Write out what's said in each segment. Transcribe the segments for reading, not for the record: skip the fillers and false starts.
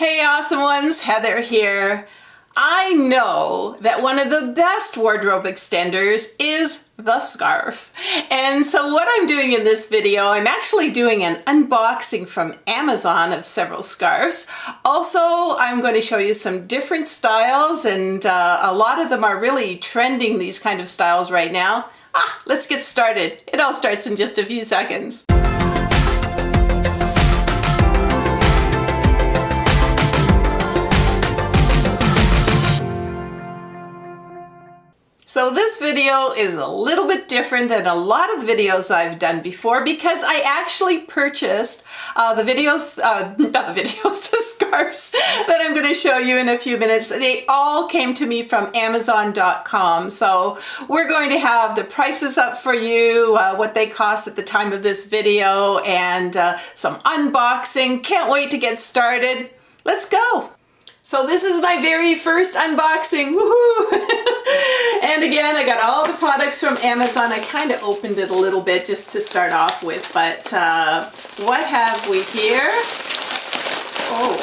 Hey awesome ones, Heather here. I know that one of the best wardrobe extenders is the scarf. And so what I'm doing in this video, I'm actually doing an unboxing from Amazon of several scarves. Also, I'm going to show you some different styles, and a lot of them are really trending, these kind of styles right now. Let's get started. It all starts in just a few seconds. So this video is a little bit different than a lot of the videos I've done before because I actually purchased the scarves that I'm going to show you in a few minutes. They all came to me from Amazon.com. So we're going to have the prices up for you, what they cost at the time of this video, and some unboxing. Can't wait to get started. Let's go. So this is my very first unboxing, woohoo! And again, I got all the products from Amazon. I kind of opened it a little bit just to start off with, but what have we here? Oh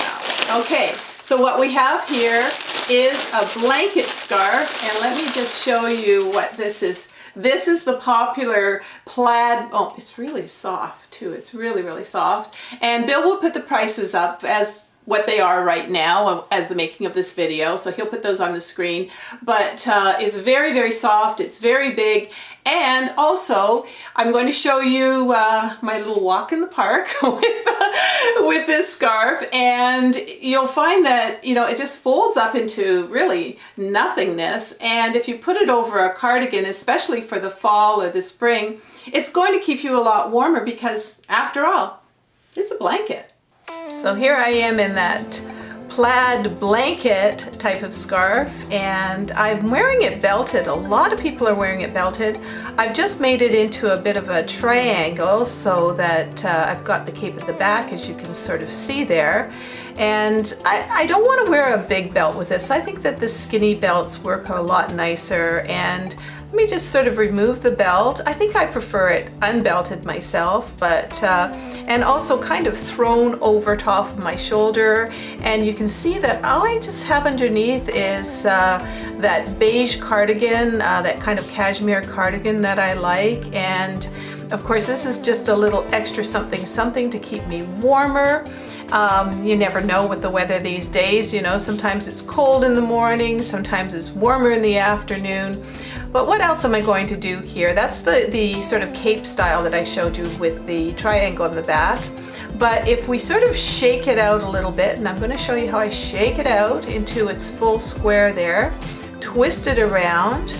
wow, okay. So what we have here is a blanket scarf, and let me just show you what this is. This is the popular plaid. Oh, it's really soft too. It's really, really soft. And Bill will put the prices up as what they are right now as the making of this video, so he'll put those on the screen. But it's very, very soft, it's very big, and also I'm going to show you my little walk in the park with this scarf, and you'll find that, you know, it just folds up into really nothingness, and if you put it over a cardigan, especially for the fall or the spring, it's going to keep you a lot warmer because, after all, it's a blanket. So here I am in that plaid blanket type of scarf, and I'm wearing it belted. A lot of people are wearing it belted. I've just made it into a bit of a triangle so that I've got the cape at the back, as you can sort of see there. And I don't want to wear a big belt with this. I think that the skinny belts work a lot nicer, and let me just sort of remove the belt. I think I prefer it unbelted myself, but and also kind of thrown over top of my shoulder. And you can see that all I just have underneath is that beige cardigan, that kind of cashmere cardigan that I like. And of course, this is just a little extra something to keep me warmer. You never know with the weather these days, you know, sometimes it's cold in the morning, sometimes it's warmer in the afternoon. But what else am I going to do here? That's the sort of cape style that I showed you with the triangle in the back. But if we sort of shake it out a little bit, and I'm going to show you how I shake it out into its full square there, twist it around,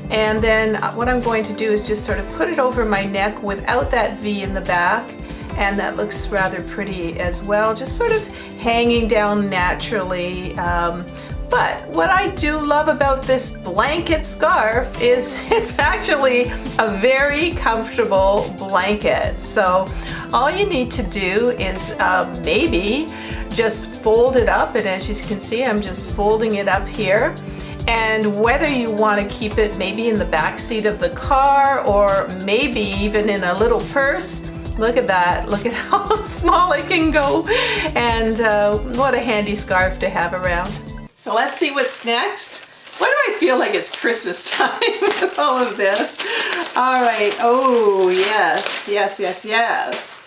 and then what I'm going to do is just sort of put it over my neck without that V in the back. And that looks rather pretty as well, just sort of hanging down naturally. But what I do love about this blanket scarf is it's actually a very comfortable blanket. So all you need to do is maybe just fold it up, and as you can see, I'm just folding it up here. And whether you want to keep it maybe in the back seat of the car or maybe even in a little purse, look at that. Look at how small it can go. And what a handy scarf to have around. So let's see what's next. Why do I feel like it's Christmas time with all of this? All right. Oh, yes, yes, yes, yes.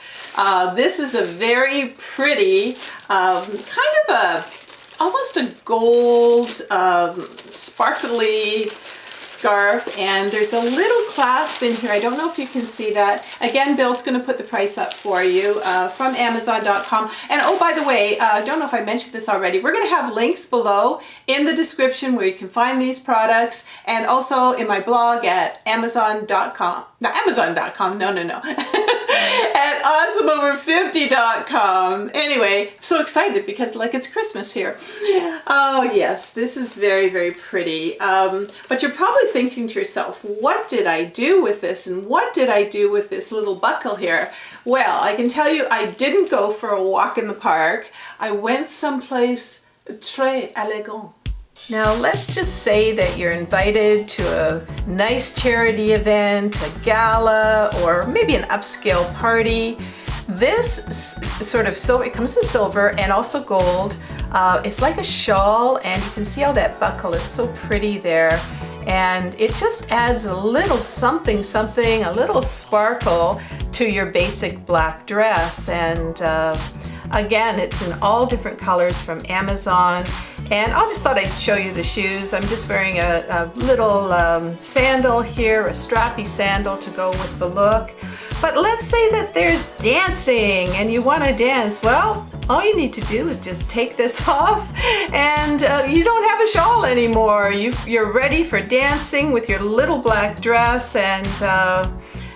This is a very pretty, almost a gold, sparkly scarf, and there's a little clasp in here. I don't know if you can see that. Again, Bill's going to put the price up for you from Amazon.com. And oh, by the way, I don't know if I mentioned this already. We're going to have links below in the description where you can find these products, and also in my blog at Amazon.com. Not Amazon.com, no. At AwesomeOver50.com. Anyway, I'm so excited because like it's Christmas here. Oh yes, this is very, very pretty. But you're probably thinking to yourself, what did I do with this? And what did I do with this little buckle here? Well, I can tell you I didn't go for a walk in the park. I went someplace très élégant. Now let's just say that you're invited to a nice charity event, a gala, or maybe an upscale party. This sort of silver, it comes in silver and also gold, It's like a shawl, and you can see how that buckle is so pretty there. And it just adds a little something, a little sparkle to your basic black dress. And again, it's in all different colors from Amazon. And I just thought I'd show you the shoes. I'm just wearing a little sandal here, a strappy sandal to go with the look. But let's say that there's dancing and you want to dance. Well, all you need to do is just take this off and you don't have a shawl anymore. You're ready for dancing with your little black dress. And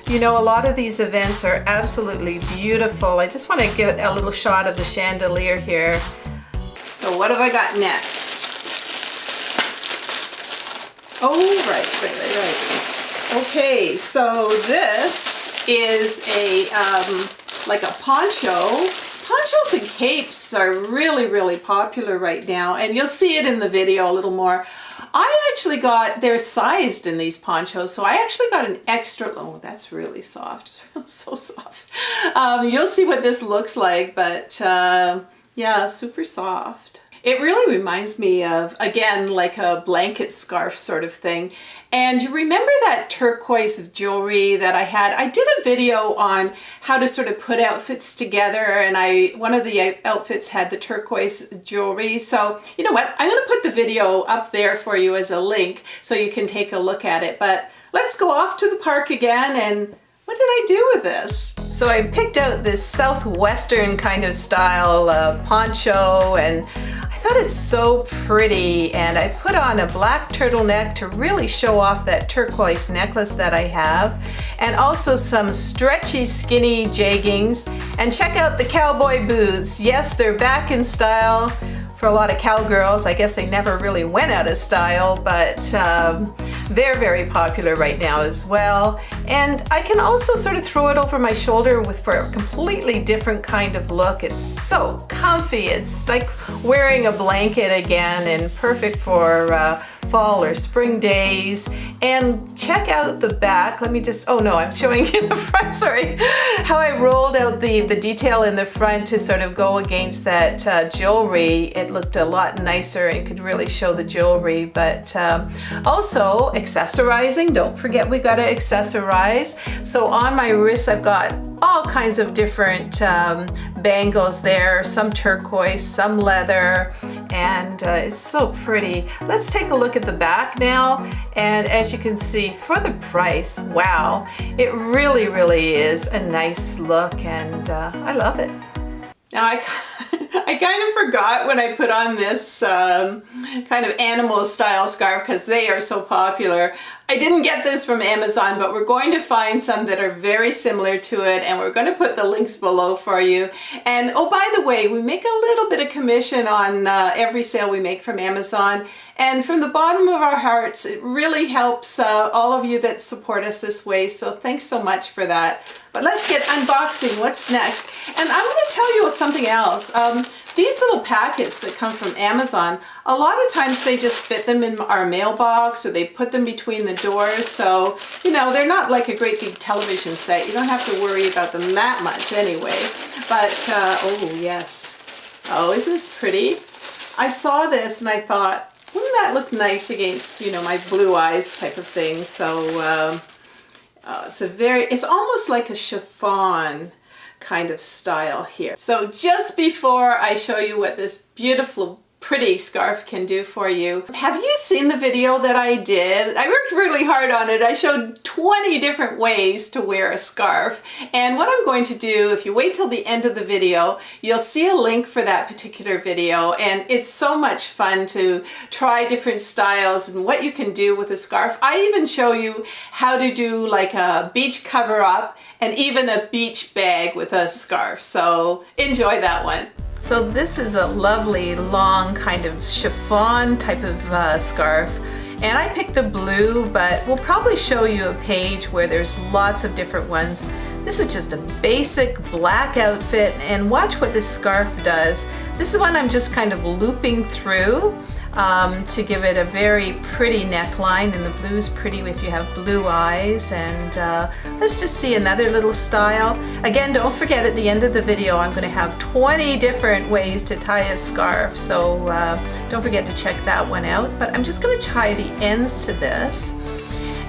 you know, a lot of these events are absolutely beautiful. I just want to give a little shot of the chandelier here. So what have I got next? Oh, right. Okay, so this is a like a poncho. Ponchos and capes are really, really popular right now, and you'll see it in the video a little more. I actually they're sized in these ponchos, so I actually got an extra, oh, that's really soft, so soft. You'll see what this looks like, but yeah, super soft. It really reminds me of, again, like a blanket scarf sort of thing. And you remember that turquoise jewelry that I had? I did a video on how to sort of put outfits together, and one of the outfits had the turquoise jewelry. So you know what? I'm going to put the video up there for you as a link so you can take a look at it. But let's go off to the park again, and what did I do with this? So I picked out this southwestern kind of style poncho, and I thought it's so pretty, and I put on a black turtleneck to really show off that turquoise necklace that I have, and also some stretchy skinny jeggings. And check out the cowboy boots. Yes, they're back in style for a lot of cowgirls. I guess they never really went out of style, but they're very popular right now as well. And I can also sort of throw it over my shoulder for a completely different kind of look. It's so comfy. It's like wearing a blanket again, and perfect for fall or spring days. And check out the back. Let me just, oh no, I'm showing you the front, sorry. How I rolled out the detail in the front to sort of go against that jewelry. It looked a lot nicer, and you could really show the jewelry. But also accessorizing, don't forget we got to accessorize. So on my wrist I've got all kinds of different bangles there, some turquoise, some leather, and it's so pretty. Let's take a look at the back now, and as you can see, for the price, wow, it really, really is a nice look, and I love it. Now I kind of forgot when I put on this kind of animal style scarf, because they are so popular. I didn't get this from Amazon, but we're going to find some that are very similar to it, and we're going to put the links below for you. And oh, by the way, we make a little bit of commission on every sale we make from Amazon. And from the bottom of our hearts, it really helps all of you that support us this way. So thanks so much for that. But let's get unboxing. What's next? And I want to tell you something else. These little packets that come from Amazon, a lot of times they just fit them in our mailbox, or they put them between the doors. So, you know, they're not like a great big television set. You don't have to worry about them that much anyway. But, oh yes. Oh, isn't this pretty? I saw this and I thought, wouldn't that look nice against, you know, my blue eyes type of thing. So it's almost like a chiffon kind of style here. So just before I show you what this beautiful, pretty scarf can do for you, have you seen the video that I did? I worked really hard on it. I showed 20 different ways to wear a scarf. And what I'm going to do, if you wait till the end of the video, you'll see a link for that particular video. And it's so much fun to try different styles and what you can do with a scarf. I even show you how to do like a beach cover up and even a beach bag with a scarf. So enjoy that one. So this is a lovely long kind of chiffon type of scarf, and I picked the blue, but we'll probably show you a page where there's lots of different ones. This is just a basic black outfit, and watch what this scarf does. This is one I'm just kind of looping through. to give it a very pretty neckline, and the blue's pretty if you have blue eyes. And let's just see another little style. Again, don't forget at the end of the video I'm going to have 20 different ways to tie a scarf, so don't forget to check that one out. But I'm just going to tie the ends to this.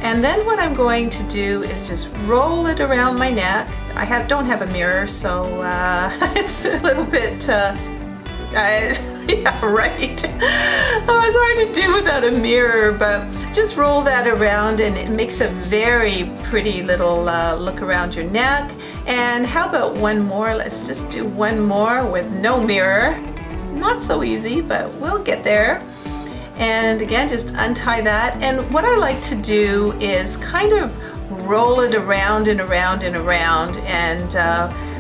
And then what I'm going to do is just roll it around my neck. I don't have a mirror, so it's a little bit, yeah, right. Oh, it's hard to do without a mirror, but just roll that around and it makes a very pretty little look around your neck. And how about one more? Let's just do one more with no mirror. Not so easy, but we'll get there. And again, just untie that. And what I like to do is kind of roll it around and around and around, and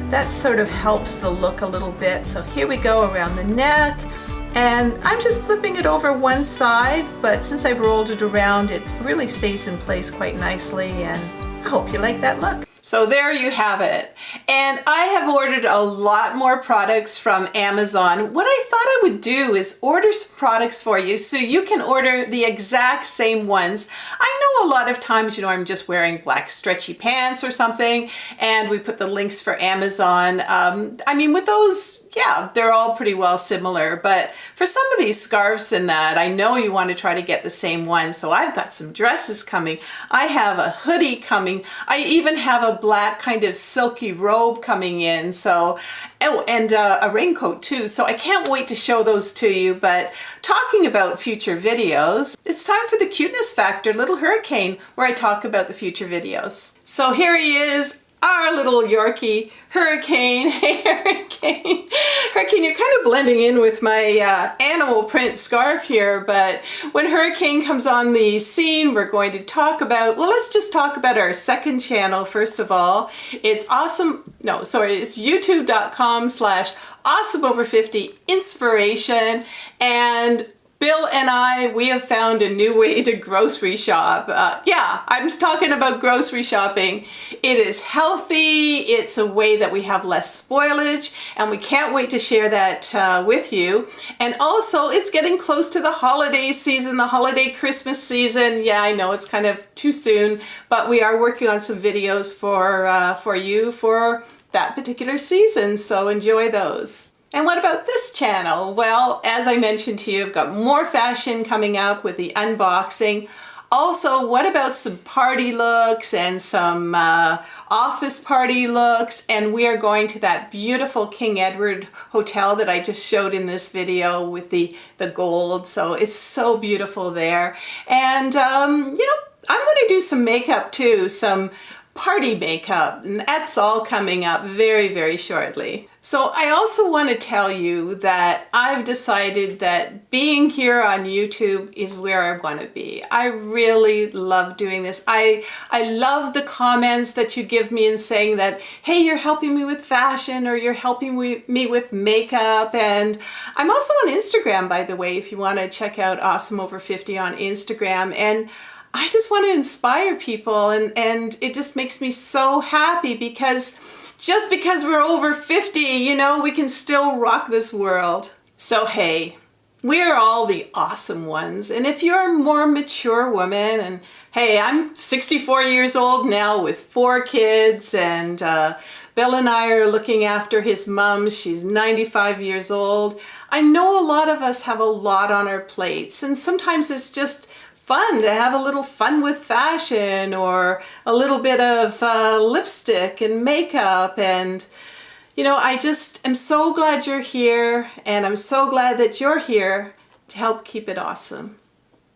that sort of helps the look a little bit. So here we go around the neck, and I'm just flipping it over one side, but since I've rolled it around, it really stays in place quite nicely, and I hope you like that look. So there you have it. And I have ordered a lot more products from Amazon. What I thought I would do is order some products for you so you can order the exact same ones. I know a lot of times, I'm just wearing black stretchy pants or something, and we put the links for Amazon. I mean, with those, yeah, they're all pretty well similar, but for some of these scarves and that, I know you want to try to get the same one. So I've got some dresses coming. I have a hoodie coming. I even have a black kind of silky robe coming in. So, oh, and a raincoat too. So I can't wait to show those to you. But talking about future videos, it's time for the Cuteness Factor Little Hurricane, where I talk about the future videos. So here he is, our little Yorkie, Hurricane. Hey, Hurricane. Hurricane, you're kind of blending in with my animal print scarf here, but when Hurricane comes on the scene, we're going to talk about, well, let's just talk about our second channel first of all. It's it's youtube.com/awesomeover50 inspiration, and Bill and we have found a new way to grocery shop. Yeah, I'm talking about grocery shopping. It is healthy, it's a way that we have less spoilage, and we can't wait to share that with you. And also, it's getting close to the holiday season, the holiday Christmas season. Yeah, I know it's kind of too soon, but we are working on some videos for you for that particular season, so enjoy those. And what about this channel? Well, as I mentioned to you, I've got more fashion coming up with the unboxing. Also, what about some party looks and some office party looks? And we are going to that beautiful King Edward Hotel that I just showed in this video with the gold. So it's so beautiful there. And, I'm going to do some makeup too, some party makeup, and that's all coming up very, very shortly. So I also want to tell you that I've decided that being here on YouTube is where I want to be. I really love doing this. I love the comments that you give me and saying that, hey, you're helping me with fashion, or you're helping me with makeup. And I'm also on Instagram, by the way, if you want to check out awesomeover50 on Instagram. And I just want to inspire people, and it just makes me so happy, because just because we're over 50, we can still rock this world. So hey, we're all the awesome ones. And if you're a more mature woman, and hey, I'm 64 years old now with 4 kids, and Bill and I are looking after his mom. She's 95 years old. I know a lot of us have a lot on our plates, and sometimes it's just fun to have a little fun with fashion, or a little bit of lipstick and makeup. And I just am so glad you're here, and I'm so glad that you're here to help keep it awesome.